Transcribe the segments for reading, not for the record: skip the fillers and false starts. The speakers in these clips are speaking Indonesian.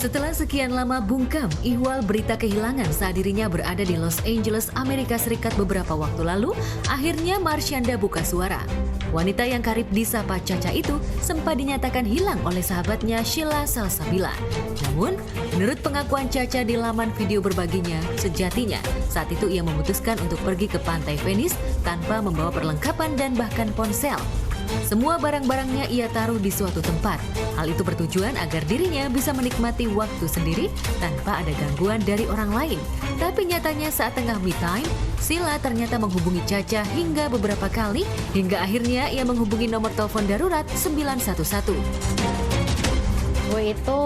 Setelah sekian lama bungkam, ihwal berita kehilangan saat dirinya berada di Los Angeles, Amerika Serikat beberapa waktu lalu, akhirnya Marshanda buka suara. Wanita yang karib disapa Caca itu sempat dinyatakan hilang oleh sahabatnya Sheila Salsabila. Namun, menurut pengakuan Caca di laman video berbaginya, sejatinya saat itu ia memutuskan untuk pergi ke pantai Venice tanpa membawa perlengkapan dan bahkan ponsel. Semua barang-barangnya ia taruh di suatu tempat. Hal itu bertujuan agar dirinya bisa menikmati waktu sendiri tanpa ada gangguan dari orang lain. Tapi nyatanya saat tengah me time, Sheila ternyata menghubungi Caca hingga beberapa kali, hingga akhirnya ia menghubungi nomor telepon darurat 911. Gue itu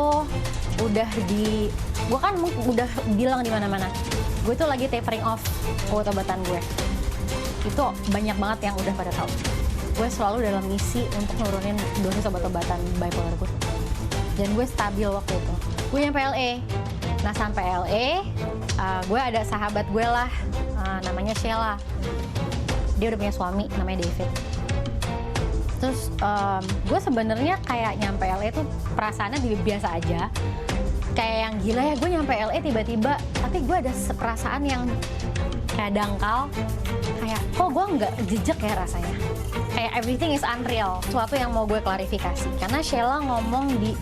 gue kan udah bilang di mana-mana. Gue tuh lagi tapering off obat-obatan gue. Itu banyak banget yang udah pada tahu. Gue selalu dalam misi untuk nurunin dosis obat-obatan bipolar gue. Dan gue stabil waktu itu. Gue nyampe LA. Nah sampai LA, gue ada sahabat gue lah, namanya Sheila. Dia udah punya suami, namanya David. Terus gue sebenarnya kayak nyampe LA tuh perasaannya biasa aja. Kayak yang gila ya, gue nyampe LA tiba-tiba, tapi gue ada perasaan yang kayak dangkal. Kayak kok gue nggak jejak ya rasanya. Kayak everything is unreal, sesuatu yang mau gue klarifikasi. Karena Sheila ngomong di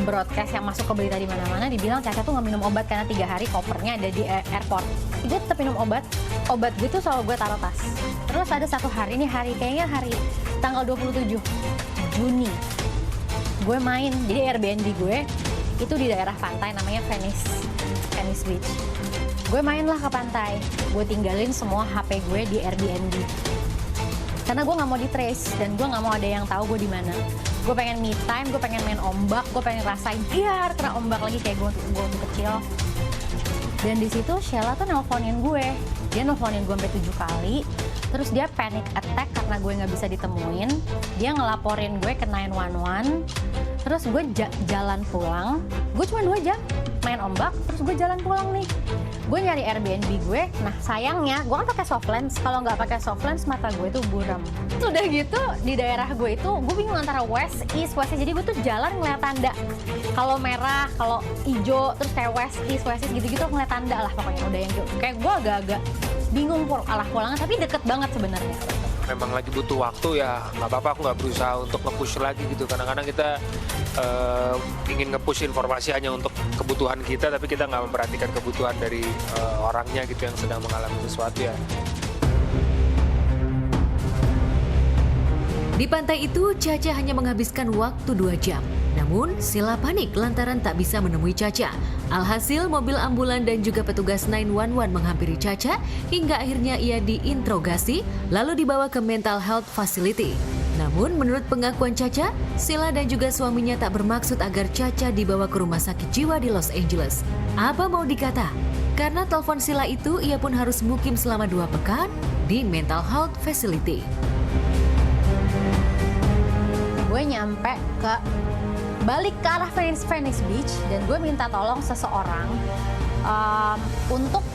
broadcast yang masuk ke berita di mana-mana, dibilang Caca tuh nggak minum obat karena 3 hari kopernya ada di airport. Gue tetap minum obat gue tuh selalu gue taruh tas. Terus ada satu hari, kayaknya hari tanggal 27 Juni, gue main, jadi Airbnb gue itu di daerah pantai namanya Venice Beach. Gue main lah ke pantai, gue tinggalin semua HP gue di Airbnb. Karena gue nggak mau di-trace dan gue nggak mau ada yang tahu gue di mana. Gue pengen me time, gue pengen main ombak, gue pengen rasain biar kena ombak lagi kayak gue kecil. Dan di situ Sheila tuh nelponin gue. Dia nelponin gue sampai 7 kali. Terus dia panic attack karena gue nggak bisa ditemuin. Dia ngelaporin gue ke 911. Terus gue jalan pulang. Gue cuma 2 jam main ombak. Terus gue jalan pulang nih. Gue nyari Airbnb gue. Nah sayangnya gue kan pakai soft lens. Kalau nggak pakai soft lens mata gue tuh buram. Sudah gitu di daerah gue itu gue bingung antara west east. Jadi gue tuh jalan ngeliat tanda. Kalau merah, kalau hijau, terus kayak west east gitu-gitu ngeliat tanda lah pokoknya. Udah yang gitu. Kayak gue agak-agak bingung pulangnya, tapi deket banget sebenarnya. Memang lagi butuh waktu ya, nggak apa-apa, aku nggak berusaha untuk nge-push lagi gitu. Kadang-kadang kita ingin nge-push informasi hanya untuk kebutuhan kita, tapi kita nggak memperhatikan kebutuhan dari orangnya gitu yang sedang mengalami sesuatu ya. Di pantai itu, Caca hanya menghabiskan waktu 2 jam. Namun, Sheila panik lantaran tak bisa menemui Caca. Alhasil, mobil ambulan dan juga petugas 911 menghampiri Caca hingga akhirnya ia diinterogasi lalu dibawa ke mental health facility. Namun, menurut pengakuan Caca, Sheila dan juga suaminya tak bermaksud agar Caca dibawa ke rumah sakit jiwa di Los Angeles. Apa mau dikata? Karena telepon Sheila itu, ia pun harus mukim selama 2 pekan di mental health facility. Gue nyampe balik ke arah Venice Beach dan gue minta tolong seseorang untuk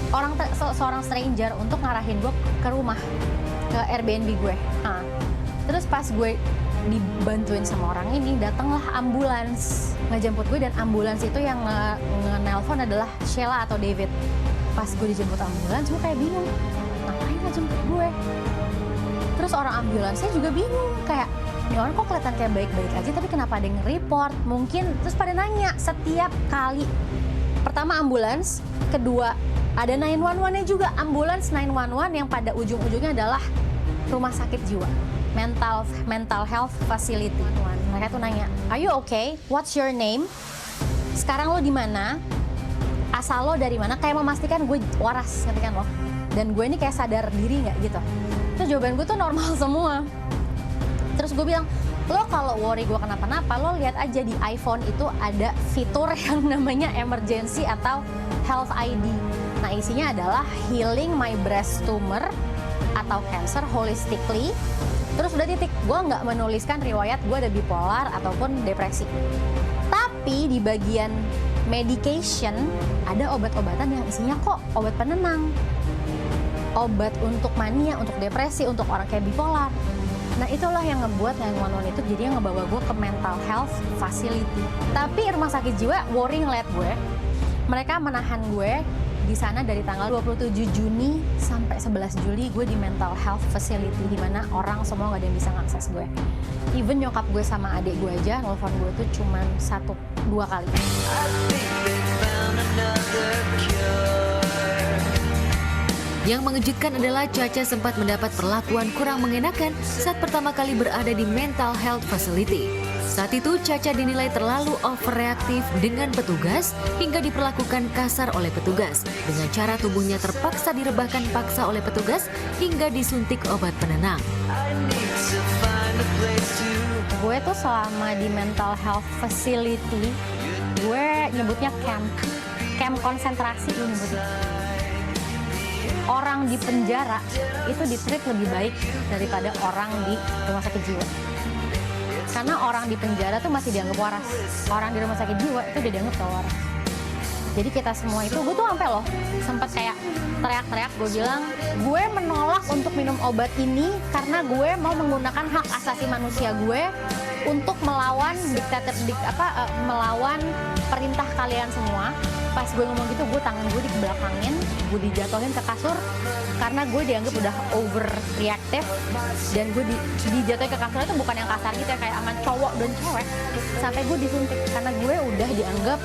seorang stranger untuk ngarahin gue ke rumah, ke Airbnb gue. Terus pas gue dibantuin sama orang ini, datanglah ambulans ngejemput gue, dan ambulans itu yang nge-nelpon adalah Sheila atau David. Pas gue dijemput ambulans, gue kayak bingung, ngapain ngejemput gue? Terus orang ambulansnya juga bingung, kayak ini orang kok kelihatan kayak baik-baik aja, tapi kenapa ada yang nge-report? Mungkin, terus pada nanya setiap kali. Pertama ambulans, kedua ada 911-nya juga, ambulans 911 yang pada ujung-ujungnya adalah rumah sakit jiwa, mental health facility. Mereka tuh nanya, are you okay? What's your name? Sekarang lo di mana? Asal lo dari mana? Kayak memastikan gue waras, ngerti kan lo? Dan gue ini kayak sadar diri nggak gitu. Terus jawaban gue tuh normal semua. Terus gue bilang, lo kalau worry gue kenapa-napa, lo lihat aja di iPhone itu ada fitur yang namanya emergency atau health ID. Nah isinya adalah healing my breast tumor atau cancer holistically. Terus udah titik, gue nggak menuliskan riwayat gue ada bipolar ataupun depresi. Tapi di bagian medication ada obat-obatan yang isinya kok obat penenang. Obat untuk mania, untuk depresi, untuk orang kayak bipolar. Nah itulah yang ngebuat 911 itu jadi yang ngebawa gue ke mental health facility. Tapi rumah sakit jiwa worry ngeliat gue. Mereka menahan gue di sana dari tanggal 27 Juni sampai 11 Juli gue di mental health facility, di mana orang semua nggak ada yang bisa ngakses gue. Even nyokap gue sama adik gue aja nelfon gue tuh cuman 1-2 kali. Yang mengejutkan adalah Caca sempat mendapat perlakuan kurang mengenakan saat pertama kali berada di mental health facility. Saat itu Caca dinilai terlalu overreaktif dengan petugas hingga diperlakukan kasar oleh petugas dengan cara tubuhnya terpaksa direbahkan paksa oleh petugas hingga disuntik obat penenang. Gue tuh selama di mental health facility, gue nyebutnya camp konsentrasi gue nyebutnya. Orang di penjara itu di-treat lebih baik daripada orang di rumah sakit jiwa. Karena orang di penjara tuh masih dianggap waras. Orang di rumah sakit jiwa itu udah dianggap gak waras. Jadi kita semua itu, gue tuh sampai loh sempat kayak teriak-teriak, gue bilang gue menolak untuk minum obat ini karena gue mau menggunakan hak asasi manusia gue untuk melawan melawan perintah kalian semua. Pas gue ngomong gitu, gue tangan gue dibelakangin, gue dijatuhin ke kasur karena gue dianggap udah overreactive, dan gue dijatuhin ke kasur itu bukan yang kasar gitu ya, kayak aman cowok dan cewek, sampai gue disuntik karena gue udah dianggap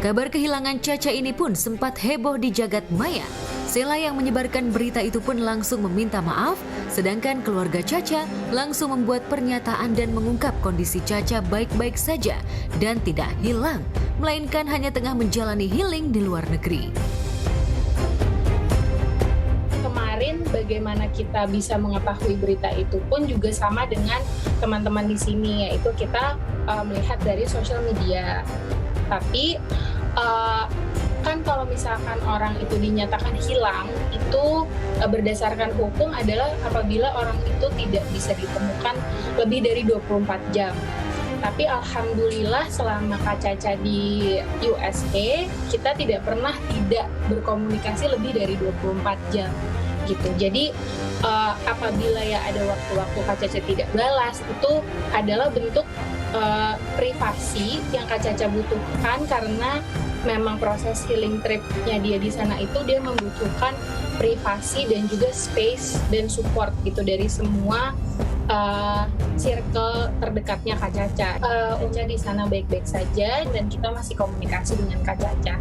Kabar kehilangan Caca ini pun sempat heboh di jagat maya. Sela yang menyebarkan berita itu pun langsung meminta maaf, sedangkan keluarga Caca langsung membuat pernyataan dan mengungkap kondisi Caca baik-baik saja dan tidak hilang, melainkan hanya tengah menjalani healing di luar negeri. Kemarin bagaimana kita bisa mengetahui berita itu pun juga sama dengan teman-teman di sini, yaitu kita melihat dari sosial media. Tapi kan kalau misalkan orang itu dinyatakan hilang, itu berdasarkan hukum adalah apabila orang itu tidak bisa ditemukan lebih dari 24 jam. Tapi alhamdulillah selama Kak Caca di USA, kita tidak pernah tidak berkomunikasi lebih dari 24 jam gitu. Jadi apabila ya ada waktu-waktu Kak Caca tidak balas, itu adalah bentuk privasi yang Kak Caca butuhkan, karena memang proses healing tripnya dia di sana itu dia membutuhkan privasi dan juga space dan support gitu dari semua circle terdekatnya Kak Caca. Caca di sana baik-baik saja dan kita masih komunikasi dengan Kak Caca.